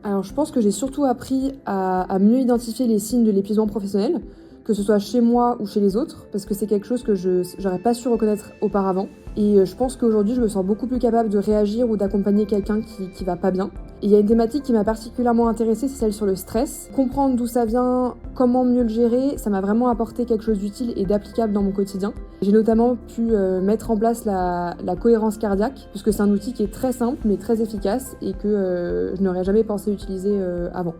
Alors je pense que j'ai surtout appris à mieux identifier les signes de l'épuisement professionnel, que ce soit chez moi ou chez les autres, parce que c'est quelque chose que j'aurais pas su reconnaître auparavant. Et je pense qu'aujourd'hui, je me sens beaucoup plus capable de réagir ou d'accompagner quelqu'un qui va pas bien. Et il y a une thématique qui m'a particulièrement intéressée, c'est celle sur le stress. Comprendre d'où ça vient, comment mieux le gérer, ça m'a vraiment apporté quelque chose d'utile et d'applicable dans mon quotidien. J'ai notamment pu mettre en place la cohérence cardiaque, puisque c'est un outil qui est très simple mais très efficace et que je n'aurais jamais pensé utiliser avant.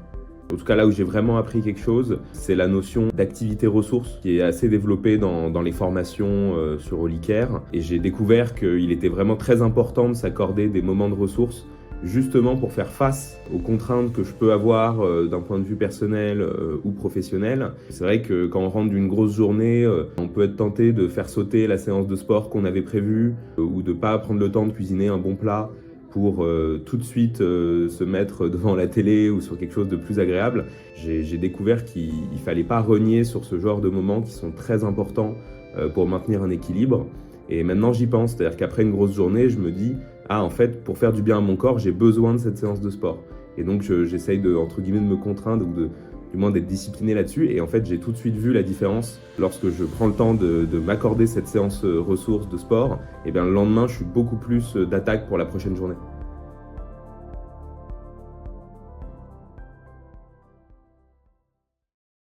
En tout cas, là où j'ai vraiment appris quelque chose, c'est la notion d'activité ressource qui est assez développée dans les formations sur Holycare. Et j'ai découvert qu'il était vraiment très important de s'accorder des moments de ressources justement pour faire face aux contraintes que je peux avoir d'un point de vue personnel ou professionnel. C'est vrai que quand on rentre d'une grosse journée, on peut être tenté de faire sauter la séance de sport qu'on avait prévue ou de pas prendre le temps de cuisiner un bon plat pour tout de suite se mettre devant la télé ou sur quelque chose de plus agréable. J'ai découvert qu'il ne fallait pas renier sur ce genre de moments qui sont très importants pour maintenir un équilibre. Et maintenant j'y pense, c'est-à-dire qu'après une grosse journée, je me dis « Ah, en fait, pour faire du bien à mon corps, j'ai besoin de cette séance de sport ». Et donc j'essaye entre guillemets, de me contraindre ou du moins d'être discipliné là-dessus. Et en fait, j'ai tout de suite vu la différence lorsque je prends le temps de m'accorder cette séance ressources de sport. Et bien le lendemain, je suis beaucoup plus d'attaque pour la prochaine journée.